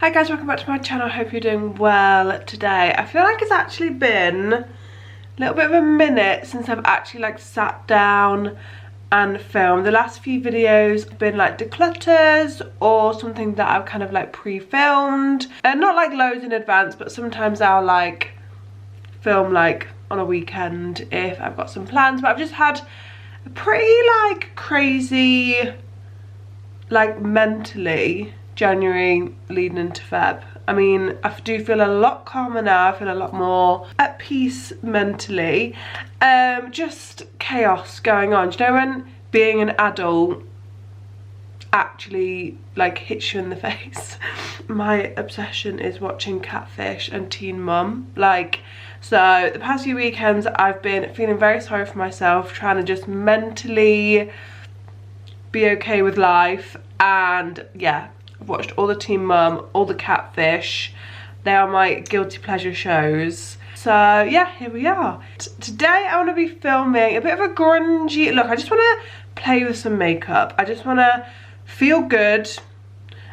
Hi guys, welcome back to my channel. I hope you're doing well today. I feel like it's actually been a little bit of a minute since I've actually sat down and filmed. The last few videos have been declutters or something that I've kind of pre-filmed. And not loads in advance, but sometimes I'll film on a weekend if I've got some plans. But I've just had a pretty crazy mentally January leading into Feb. I mean, I do feel a lot calmer now. I feel a lot more at peace mentally. Just chaos going on. Do you know when being an adult actually hits you in the face? My obsession is watching Catfish and Teen Mum. So the past few weekends I've been feeling very sorry for myself, trying to just mentally be okay with life. And yeah, I've watched all the Teen Mum, all the Catfish. They are my guilty pleasure shows. So yeah, here we are. Today I want to be filming a bit of a grungy look. I just want to play with some makeup. I just want to feel good.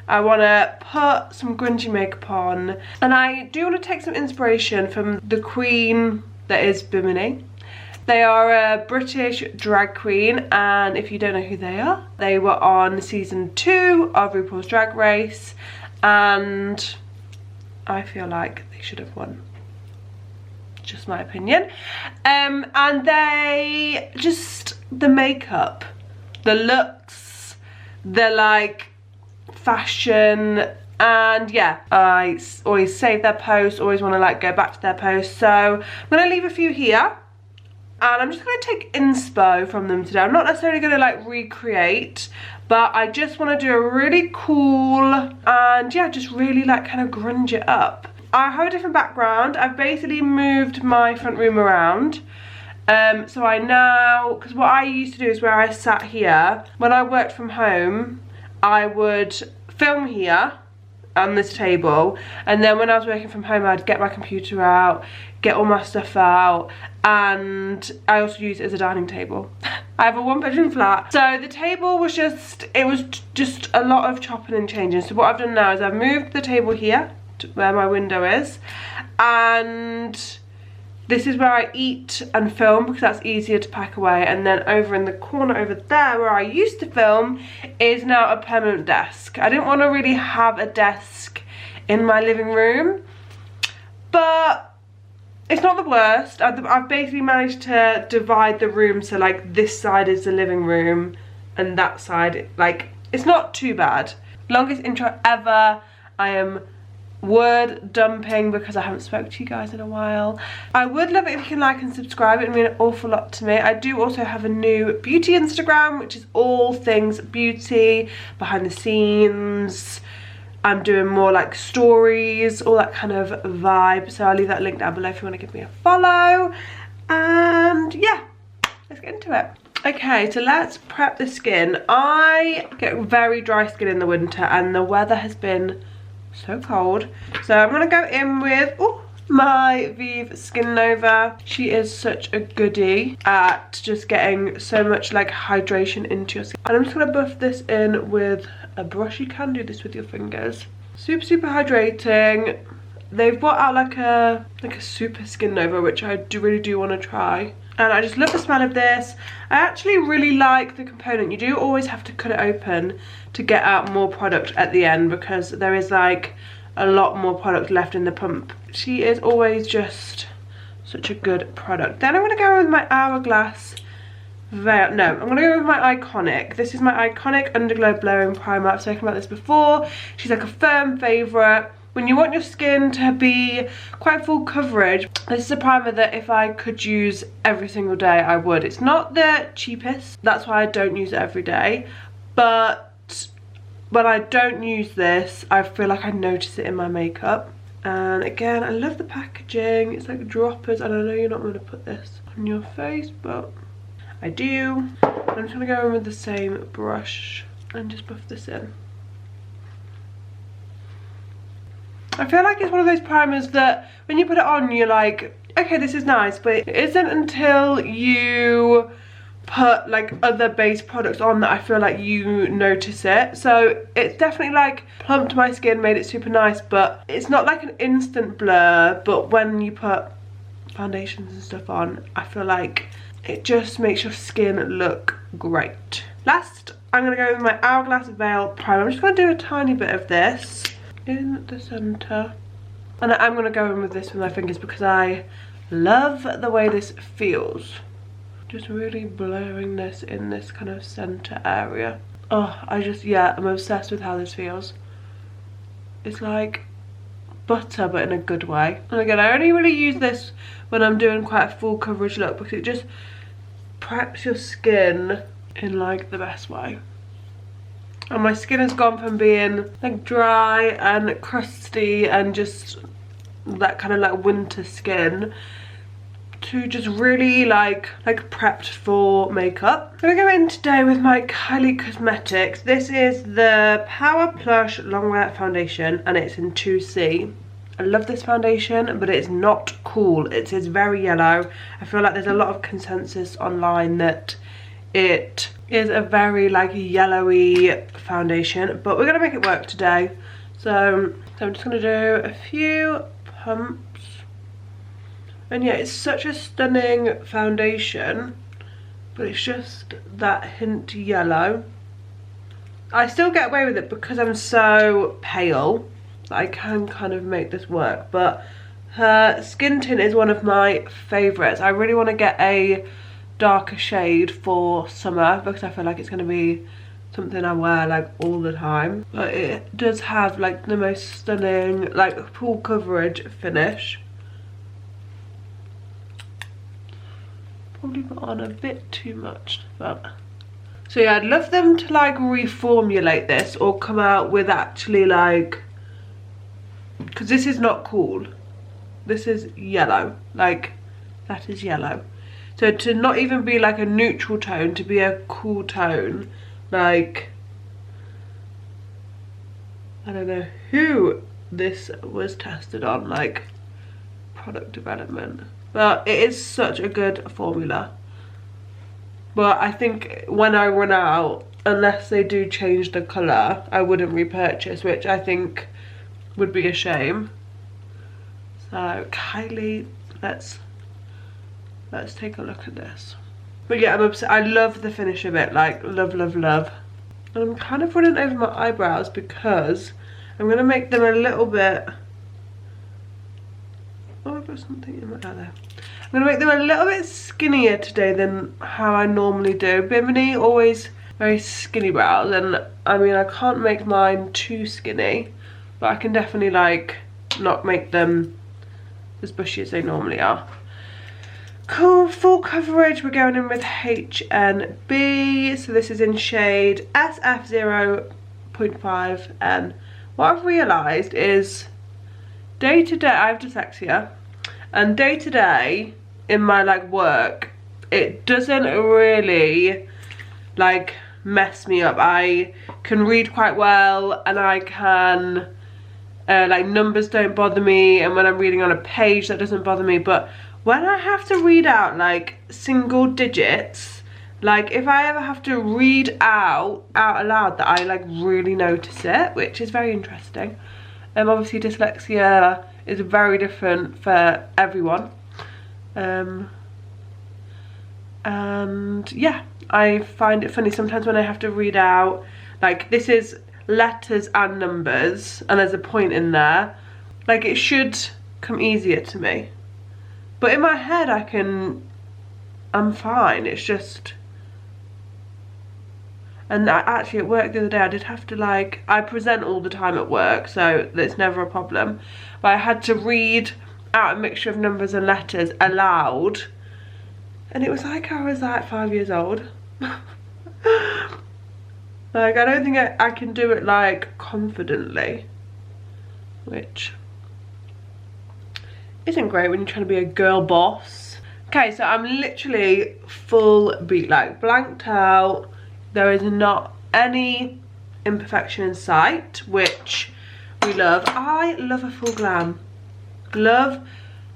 I want to put some grungy makeup on. And I do want to take some inspiration from the queen that is Bimini. They are a British drag queen, and if you don't know who they are, they were on season 2 of RuPaul's Drag Race, and I feel like they should have won. Just my opinion. And they just, the makeup, the looks, the fashion, and yeah, I always save their posts, always want to go back to their posts. So I'm going to leave a few here. And I'm just going to take inspo from them today. I'm not necessarily going to recreate, but I just want to do a really cool and yeah, just really kind of grunge it up. I have a different background. I've basically moved my front room around. So I now, because what I used to do is where I sat here, when I worked from home, I would film here on this table, and then when I was working from home I'd get my computer out, get all my stuff out, and I also use it as a dining table. I have a 1-bedroom flat, so the table was just, it was just a lot of chopping and changing. So what I've done now is I've moved the table here to where my window is, and this is where I eat and film because that's easier to pack away. And then over in the corner over there where I used to film is now a permanent desk. I didn't want to really have a desk in my living room, but it's not the worst. I've basically managed to divide the room so this side is the living room and that side, it's not too bad. Longest intro ever. I am word dumping because I haven't spoken to you guys in a while. I would love it if you can like and subscribe. It would mean an awful lot to me. I do also have a new beauty Instagram, which is all things beauty, behind the scenes. I'm doing more stories, all that kind of vibe. So I'll leave that link down below if you want to give me a follow. And yeah, let's get into it. Okay, so let's prep the skin. I get very dry skin in the winter and the weather has been so cold. So I'm gonna go in with my VIEVE Skin Nova. She is such a goodie at just getting so much hydration into your skin. And I'm just gonna buff this in with a brush. You can do this with your fingers. Super hydrating. They've brought out a super Skin Nova, which I really do want to try. And I just love the smell of this. I actually really like the component. You do always have to cut it open to get out more product at the end because there is a lot more product left in the pump. She is always just such a good product. Then I'm going to go with my Hourglass veil. No, I'm going to go with my Iconic. This is my Iconic Underglow Blurring Primer. I've spoken about this before. She's a firm favourite. When you want your skin to be quite full coverage, this is a primer that if I could use every single day, I would. It's not the cheapest, that's why I don't use it every day, but when I don't use this, I feel like I notice it in my makeup. And again, I love the packaging. It's droppers, and I know you're not going to put this on your face, but I do. I'm just going to go in with the same brush and just buff this in. I feel like it's one of those primers that when you put it on, you're okay, this is nice, but it isn't until you put like other base products on that I feel like you notice it. So it's definitely like plumped my skin, made it super nice, but it's not like an instant blur. But when you put foundations and stuff on, I feel like it just makes your skin look great. Last, I'm going to go with my Hourglass Veil Primer. I'm just going to do a tiny bit of this in the centre. And I'm going to go in with this with my fingers because I love the way this feels. Just really blurring this in this kind of centre area. Oh, I'm obsessed with how this feels. It's like butter, but in a good way. And again, I only really use this when I'm doing quite a full coverage look because it just preps your skin in like the best way. And my skin has gone from being like dry and crusty and just that kind of like winter skin to just really like prepped for makeup. I'm gonna go in today with my Kylie Cosmetics. This is the Power Plush Longwear Foundation and it's in 2C. I love this foundation, but it's not cool. It is very yellow. I feel like there's a lot of consensus online that it is a very like yellowy foundation, but we're gonna make it work today. So I'm just gonna do a few pumps. And yeah, it's such a stunning foundation, but it's just that hint yellow. I still get away with it because I'm so pale that I can kind of make this work, but her skin tint is one of my favourites. I really want to get a darker shade for summer because I feel like it's going to be something I wear like all the time. But it does have like the most stunning like full coverage finish. Probably put on a bit too much, but so yeah, I'd love them to like reformulate this or come out with actually like, because this is not cool, this is yellow, like that is yellow. So to not even be like a neutral tone, to be a cool tone, like I don't know who this was tested on, like product development. But it is such a good formula. But I think when I run out, unless they do change the colour, I wouldn't repurchase, which I think would be a shame. So Kylie, let's take a look at this. But yeah, I'm obsessed. I love the finish of it, like love, love, love. And I'm kind of running over my eyebrows because I'm going to make them a little bit... Oh, I've got something in my eye there. I'm going to make them a little bit skinnier today than how I normally do. Bimini always very skinny brows, and I mean I can't make mine too skinny, but I can definitely like not make them as bushy as they normally are. Cool, full coverage, we're going in with HNB. So this is in shade SF 0.5, and what I've realised is day to day, I have dyslexia, and day to day in my like work, it doesn't really like mess me up. I can read quite well, and I can like numbers don't bother me, and when I'm reading on a page that doesn't bother me. But when I have to read out like single digits, like if I ever have to read out aloud, that I like really notice it, which is very interesting. Obviously dyslexia is very different for everyone. And yeah, I find it funny sometimes when I have to read out, like this is letters and numbers and there's a point in there, like it should come easier to me. But in my head I'm fine, it's just... And actually at work the other day I did have to like, I present all the time at work, so it's never a problem. But I had to read out a mixture of numbers and letters aloud. And it was like I was like 5 years old. Like I don't think I can do it like confidently. Which isn't great when you're trying to be a girl boss. Okay, so I'm literally full beat, like blanked out. There is not any imperfection in sight, which we love. I love a full glam. Love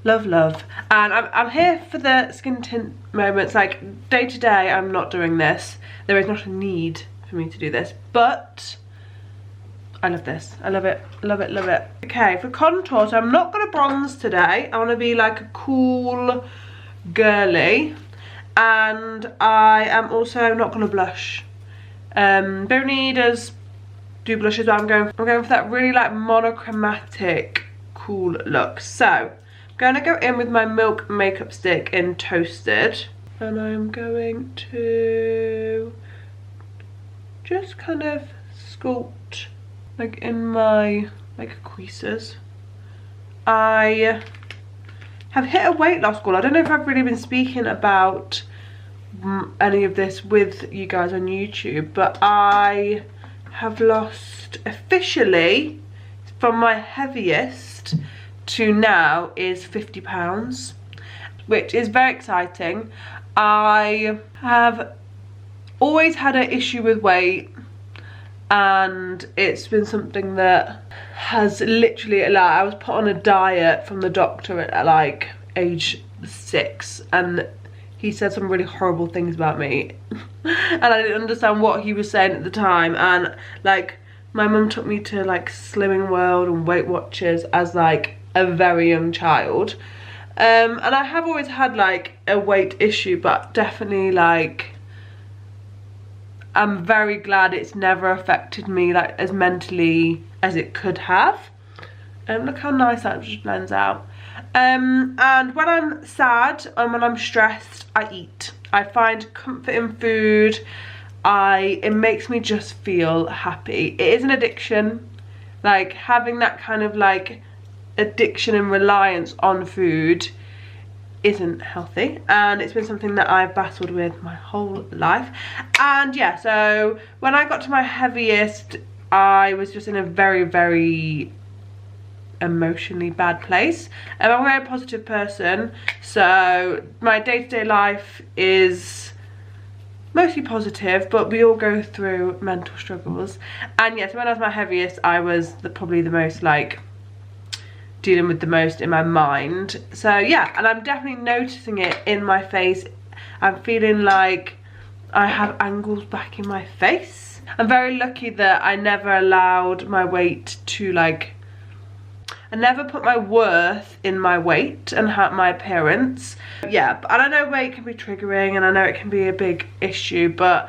Love, love. And I'm here for the skin tint moments. Like, day to day, I'm not doing this. There is not a need for me to do this, but I love this. I love it, love it, love it. Okay, for contour, so I'm not gonna bronze today. I wanna be like a cool girly. And I am also not gonna blush. Bimini does do blushes, but I'm going for that really like monochromatic cool look. So I'm gonna go in with my Milk makeup stick in Toasted, and I'm going to just kind of sculpt like in my like creases. I have hit a weight loss goal. I don't know if I've really been speaking about any of this with you guys on YouTube, but I have lost officially from my heaviest to now is 50 pounds, which is very exciting. I have always had an issue with weight, and it's been something that has literally, like, I was put on a diet from the doctor at like age 6, and he said some really horrible things about me and I didn't understand what he was saying at the time. And like, my mum took me to like Slimming World and Weight Watchers as like a very young child, and I have always had like a weight issue, but definitely like I'm very glad it's never affected me like as mentally as it could have. Look how nice that just blends out. And when I'm sad and when I'm stressed, I eat. I find comfort in food. It makes me just feel happy. It is an addiction. Like, having that kind of like addiction and reliance on food isn't healthy, and it's been something that I've battled with my whole life. And yeah, so when I got to my heaviest, I was just in a very, very emotionally bad place. I'm a very positive person, so my day-to-day life is mostly positive, but we all go through mental struggles. And yes, when I was my heaviest, I was probably the most like dealing with the most in my mind. So yeah, and I'm definitely noticing it in my face. I'm feeling like I have angles back in my face. I'm very lucky that I never allowed my weight to like, I never put my worth in my weight and my appearance. Yeah, and I know weight can be triggering, and I know it can be a big issue, but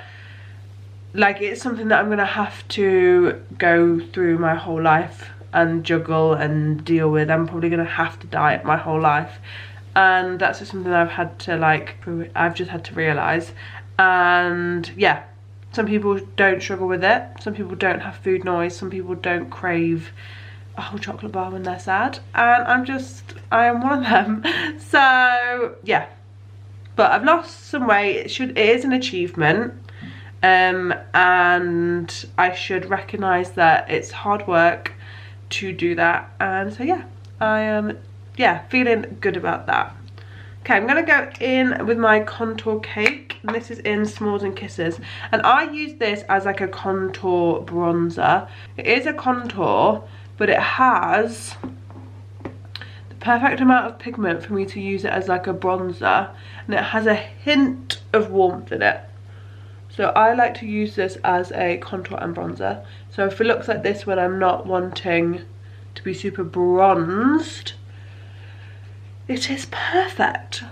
like, it's something that I'm gonna have to go through my whole life and juggle and deal with. I'm probably gonna have to diet my whole life, and that's just something I've had to like, I've just had to realise. And yeah, some people don't struggle with it, some people don't have food noise, some people don't crave a whole chocolate bar when they're sad, and I am one of them. So yeah, but I've lost some weight. It is an achievement, and I should recognise that it's hard work to do that. And so yeah, I am feeling good about that. Okay, I'm gonna go in with my contour cake, and this is in S'mores and Kisses, and I use this as like a contour bronzer. It is a contour, but it has the perfect amount of pigment for me to use it as like a bronzer, and it has a hint of warmth in it. So I like to use this as a contour and bronzer. So if it looks like this when I'm not wanting to be super bronzed, it is perfect.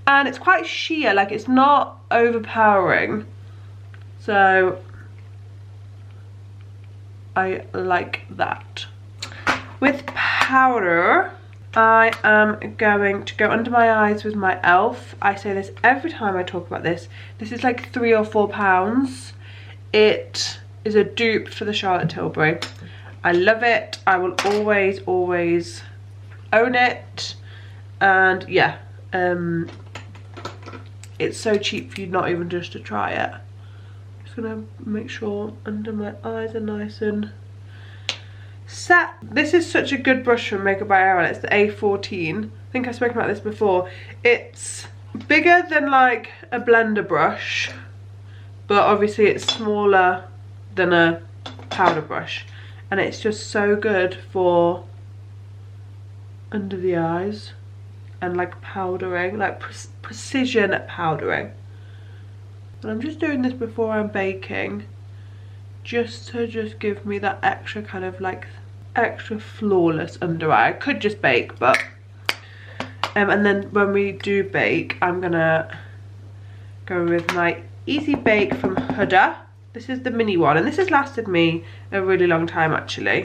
And it's quite sheer, like it's not overpowering. So I like that. With powder, I am going to go under my eyes with my ELF. I say this every time I talk about this. This is like £3 or £4. It is a dupe for the Charlotte Tilbury. I love it. I will always, always own it. And yeah, it's so cheap for you not even just to try it. Just gonna make sure under my eyes are nice and set. This is such a good brush from Makeup by AIRBRUSH. It's the A14. I think I've spoken about this before. It's bigger than like a blender brush, but obviously it's smaller than a powder brush, and it's just so good for under the eyes. and like powdering, like precision powdering. And I'm just doing this before I'm baking, just to give me that extra kind of like extra flawless under eye. I could just bake, but and then when we do bake, I'm gonna go with my Easy Bake from HUDA. This is the mini one, and this has lasted me a really long time actually.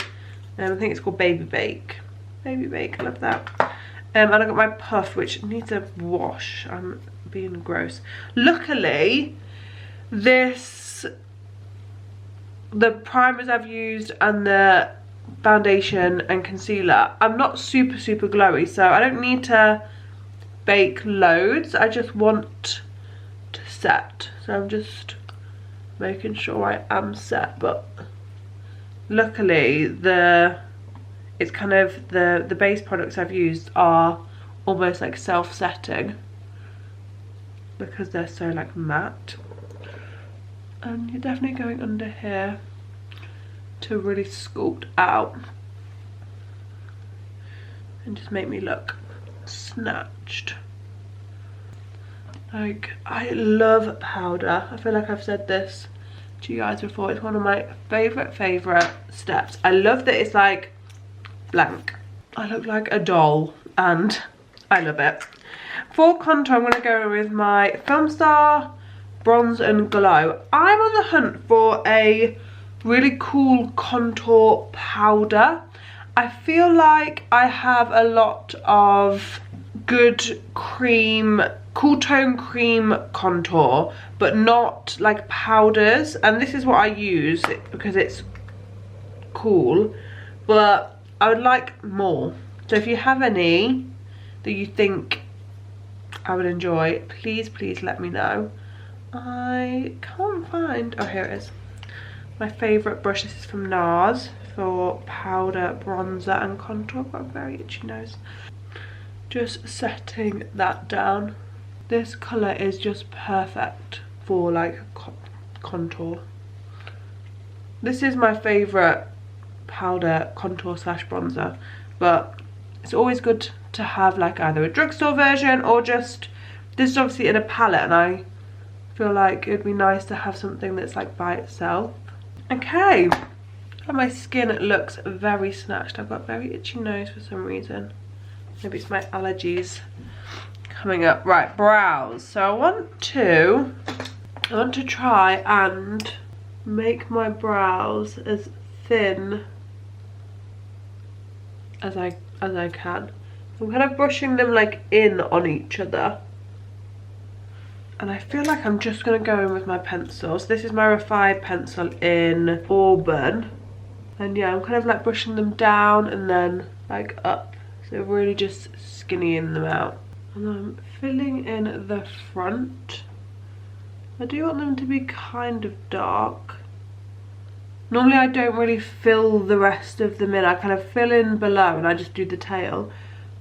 I think it's called Baby Bake. Baby Bake, I love that. And I got my puff, which needs a wash. I'm being gross. Luckily, the primers I've used and the foundation and concealer, I'm not super glowy, so I don't need to bake loads. I just want to set, so I'm just making sure I am set. But luckily it's kind of the base products I've used are almost like self-setting because they're so like matte. And you're definitely going under here to really sculpt out and just make me look snatched. Like, I love powder. I feel like I've said this to you guys before. It's one of my favourite steps. I love that it's like blank. I look like a doll and I love it. For contour, I'm going to go with my FILMSTAR Bronze and Glow. I'm on the hunt for a really cool contour powder. I feel like I have a lot of good cream, cool tone cream contour, but not like powders, and this is what I use because it's cool, but I would like more. So if you have any that you think I would enjoy, please let me know. I can't find, oh here it is, my favourite brush. This is from NARS for powder, bronzer and contour. I've got a very itchy nose. Just setting that down. This colour is just perfect for like contour. This is my favourite powder, contour slash bronzer, but it's always good to have like either a drugstore version or just, this is obviously in a palette, and I feel like it'd be nice to have something that's like by itself. Okay, and my skin looks very snatched. I've got a very itchy nose for some reason. Maybe it's my allergies coming up. Right, brows. So I want to try and make my brows as thin as I can. I'm kind of brushing them like in on each other. And I feel like I'm just going to go in with my pencils. This is my Refi pencil in Auburn. And yeah, I'm kind of like brushing them down and then like up. So really just skinnying them out. And I'm filling in the front. I do want them to be kind of dark. Normally I don't really fill the rest of them in. I kind of fill in below and I just do the tail.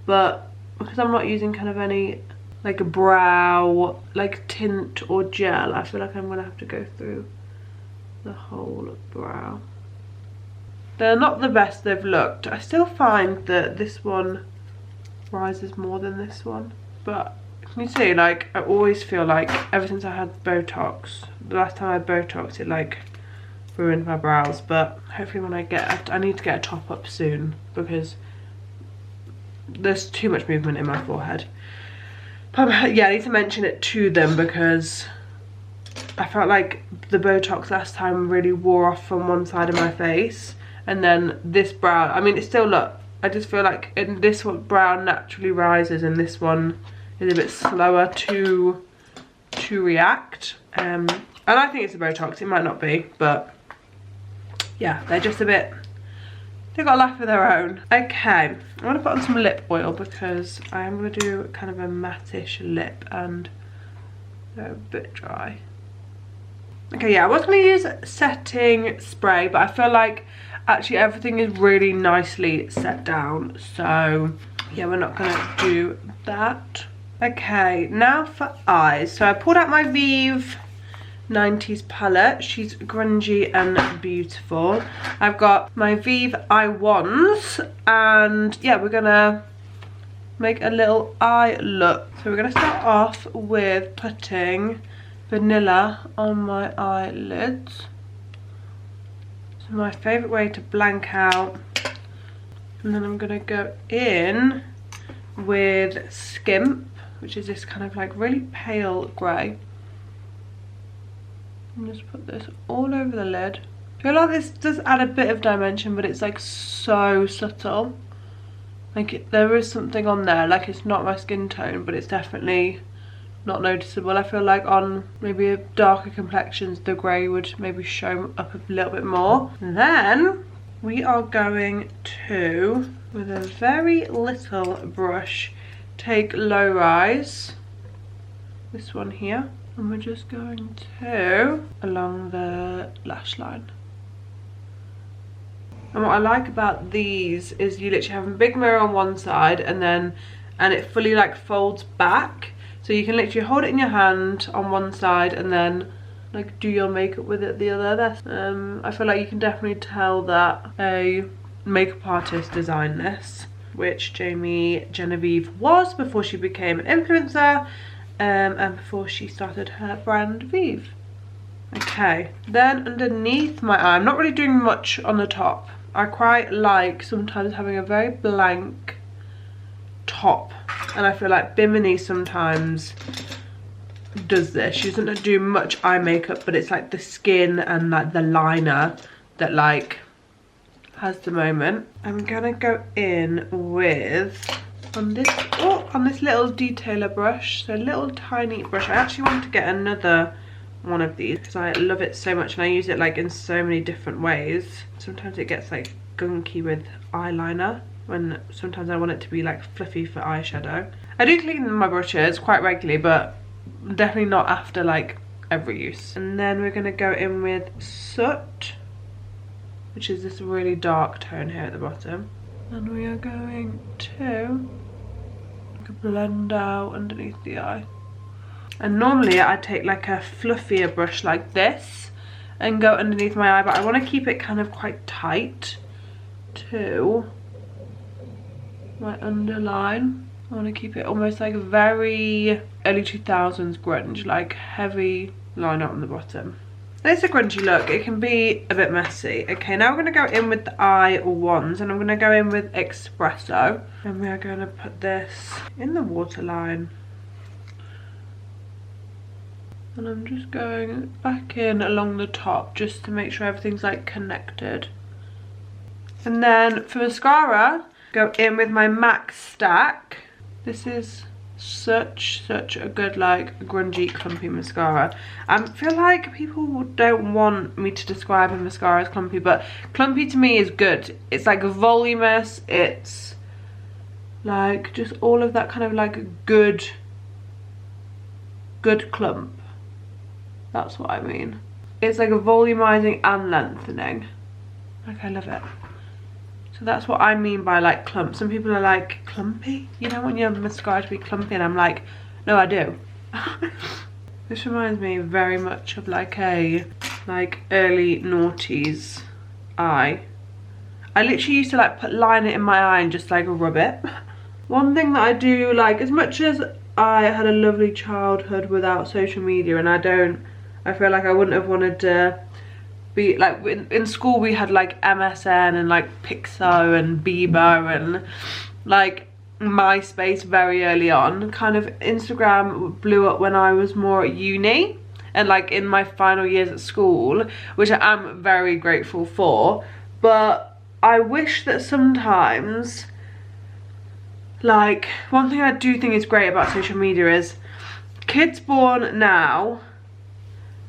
But because I'm not using kind of any like a brow like tint or gel, I feel like I'm gonna have to go through the whole brow. They're not the best they've looked. I still find that this one rises more than this one, but can you see, like, I always feel like ever since I had Botox, the last time I had Botox, it like ruined my brows. But hopefully when I need to get a top up soon because there's too much movement in my forehead. But yeah, I need to mention it to them because I felt like the Botox last time really wore off from one side of my face, and then this brow, I mean, it still look, I just feel like in this one brow naturally rises and this one is a bit slower to react. And I think it's the Botox, it might not be, but yeah, they're just a bit, they've got a life of their own. Okay, I'm going to put on some lip oil because I am going to do kind of a matte-ish lip and they're a bit dry. Okay, yeah, I was going to use setting spray, but I feel like actually everything is really nicely set down. So yeah, we're not going to do that. Okay, now for eyes. So I pulled out my VIEVE 90s palette. She's grungy and beautiful. I've got my VIEVE eye wands, and yeah, we're gonna make a little eye look. So we're going to start off with putting vanilla on my eyelids. It's my favourite way to blank out. And then I'm going to go in with SCULPT, which is this kind of like really pale grey. And just put this all over the lid. I feel like this does add a bit of dimension, but it's like so subtle. Like there is something on there, like it's not my skin tone, but it's definitely not noticeable. I feel like on maybe darker complexions the grey would maybe show up a little bit more. And then we are going to, with a very little brush, take Low Rise, this one here, and we're just going to along the lash line. And what I like about these is you literally have a big mirror on one side and it fully like folds back, so you can literally hold it in your hand on one side and then like do your makeup with it the other. I feel like you can definitely tell that a makeup artist designed this, which Jamie Genevieve was before she became an influencer and before she started her brand VIEVE. Okay, then underneath my eye, I'm not really doing much on the top. I quite like sometimes having a very blank top, and I feel like Bimini sometimes does this. She doesn't do much eye makeup, but it's like the skin and like the liner that like has the moment. I'm gonna go in with on this little detailer brush, so a little tiny brush. I actually want to get another one of these because I love it so much and I use it like in so many different ways. Sometimes it gets like gunky with eyeliner, when sometimes I want it to be like fluffy for eyeshadow. I do clean my brushes quite regularly, but definitely not after like every use. And then we're gonna go in with Soot, which is this really dark tone here at the bottom, and we are going to blend out underneath the eye. And normally I take like a fluffier brush like this and go underneath my eye, but I want to keep it kind of quite tight to my underline. I want to keep it almost like a very early 2000s grunge, like heavy liner on the bottom. It's a grungy look, it can be a bit messy. Okay, now we're going to go in with the eye ones, and I'm going to go in with Espresso, and we are going to put this in the waterline. And I'm just going back in along the top just to make sure everything's like connected. And then for mascara, go in with my MACSTACK. This is such a good like grungy clumpy mascara. I feel like people don't want me to describe a mascara as clumpy, but clumpy to me is good. It's like voluminous, it's like just all of that kind of like good clump. That's what I mean. It's like a volumizing and lengthening. Like I love it. So that's what I mean by like clump. Some people are like, clumpy? You don't want your mascara to be clumpy, and I'm like, no I do. This reminds me very much of like a early noughties eye. I literally used to like line it in my eye and just like rub it. One thing that I do like, as much as I had a lovely childhood without social media, and I feel like I wouldn't have wanted to be like, in school we had like MSN and like Pixo and Bieber and like MySpace very early on. Kind of Instagram blew up when I was more at uni and like in my final years at school, which I am very grateful for. But I wish that sometimes, like, one thing I do think is great about social media is kids born now,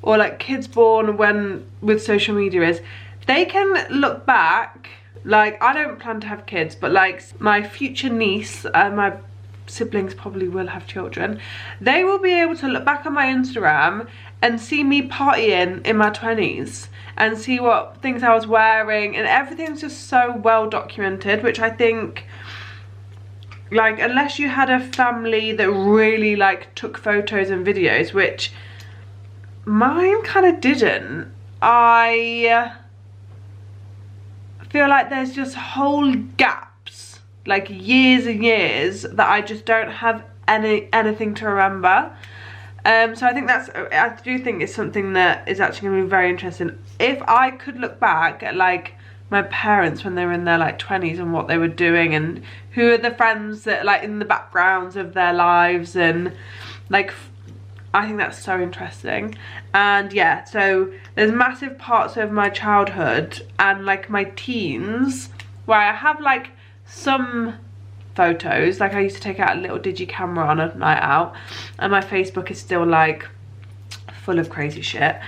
or like kids born when with social media, is they can look back, like I don't plan to have kids, but like my future niece and my siblings probably will have children, they will be able to look back on my Instagram and see me partying in my 20s and see what things I was wearing, and everything's just so well documented, which I think, like, unless you had a family that really like took photos and videos, which mine kind of didn't, I feel like there's just whole gaps like years and years that I just don't have anything to remember. So I think I do think it's something that is actually going to be very interesting. If I could look back at like my parents when they were in their like 20s and what they were doing, and who are the friends that like in the backgrounds of their lives, and like I think that's so interesting. And yeah, so there's massive parts of my childhood and like my teens where I have like some photos, like I used to take out a little digi camera on a night out, and my Facebook is still like full of crazy shit.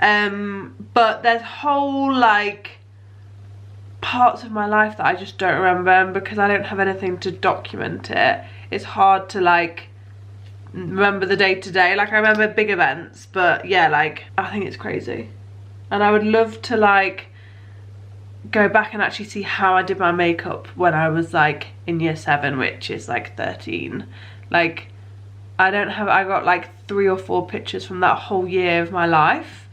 But there's whole like parts of my life that I just don't remember, and because I don't have anything to document it, it's hard to like remember the day to day. Like I remember big events, but yeah, like I think it's crazy, and I would love to like go back and actually see how I did my makeup when I was like in year 7, which is like 13. Like I got like 3 or 4 pictures from that whole year of my life,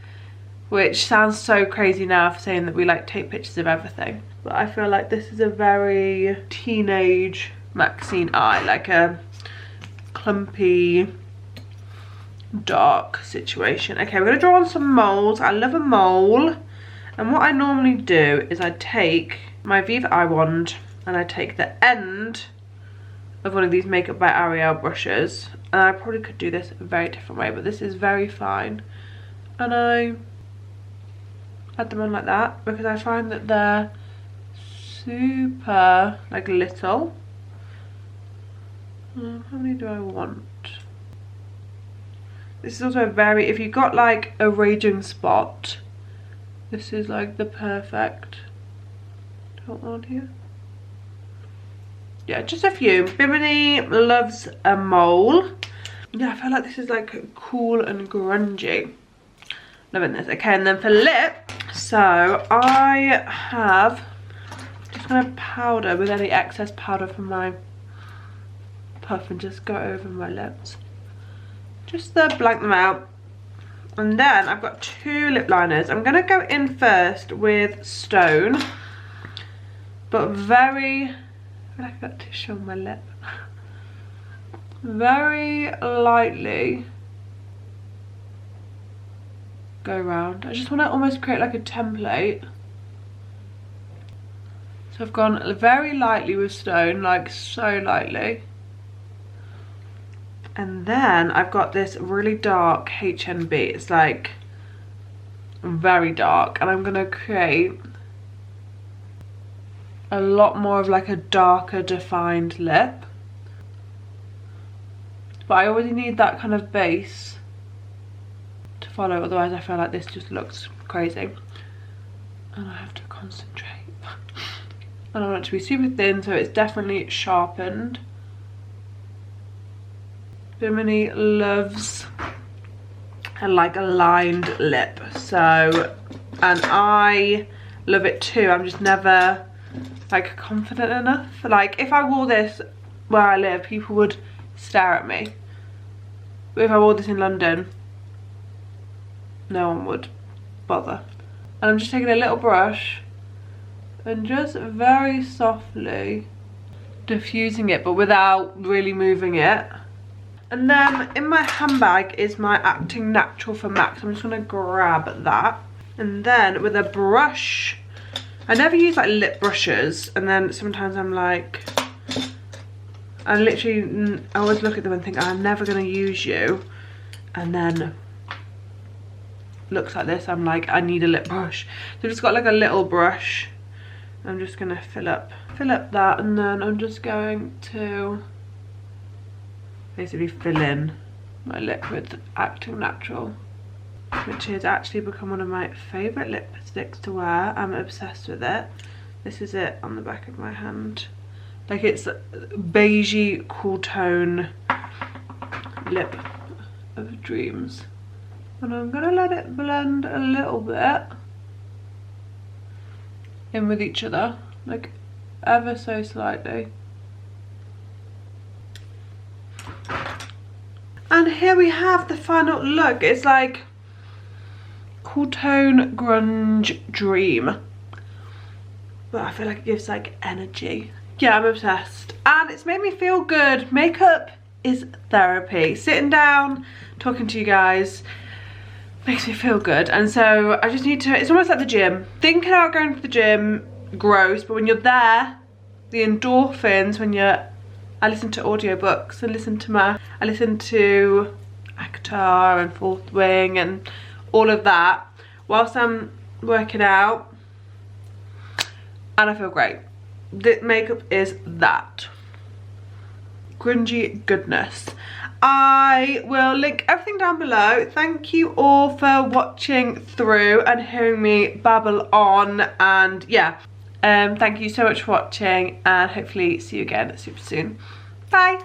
which sounds so crazy now for saying that we like take pictures of everything, but I feel like this is a very teenage Maxine eye, like a clumpy dark situation. Okay, we're gonna draw on some moles. I love a mole. And what I normally do is I take my VIEVE eye wand and I take the end of one of these Makeup by Ariel brushes, and I probably could do this a very different way, but this is very fine, and I add them on like that because I find that they're super like little. How many do I want? This is also very, if you've got like a raging spot, this is like the perfect one here. Yeah, just a few. Bimini loves a mole. Yeah, I feel like this is like cool and grungy. Loving this. Okay, and then for lip, so I have just gonna powder with any excess powder from my puff and just go over my lips. Just to blank them out. And then I've got 2 lip liners. I'm going to go in first with Stone, but very, I feel like I've got tissue on my lip. Very lightly go around. I just want to almost create like a template. So I've gone very lightly with Stone, like so lightly. And then I've got this really dark HNB. It's like very dark, and I'm gonna create a lot more of like a darker defined lip, but I already need that kind of base to follow, otherwise I feel like this just looks crazy and I have to concentrate. And I want it to be super thin, so it's definitely sharpened. Bimini loves like a lined lip, so, and I love it too. I'm just never like confident enough. Like if I wore this where I live, people would stare at me, but if I wore this in London, no one would bother. And I'm just taking a little brush and just very softly diffusing it, but without really moving it. And then in my handbag is my Acting Natural for MAC. I'm just going to grab that. And then with a brush, I never use like lip brushes, and then sometimes I'm like, I always look at them and think, I'm never going to use you. And then looks like this, I'm like, I need a lip brush. So I've just got like a little brush. I'm just going to fill up that, and then I'm just going to basically fill in my lip with Acting Natural, which has actually become one of my favourite lipsticks to wear. I'm obsessed with it. This is it on the back of my hand. Like it's beigey cool tone lip of dreams. And I'm gonna let it blend a little bit in with each other, like ever so slightly. And here we have the final look. It's like cool tone grunge dream, but I feel like it gives like energy. Yeah, I'm obsessed. And it's made me feel good. Makeup is therapy. Sitting down, talking to you guys makes me feel good. And so I just need to, it's almost like the gym. Thinking about going to the gym, gross, but when you're there, the endorphins, when you're, I listen to audiobooks and I listen to Actor and Fourth Wing and all of that whilst I'm working out, and I feel great. The makeup is that grungy goodness. I will link everything down below. Thank you all for watching through and hearing me babble on, and yeah, thank you so much for watching, and hopefully see you again super soon. Bye.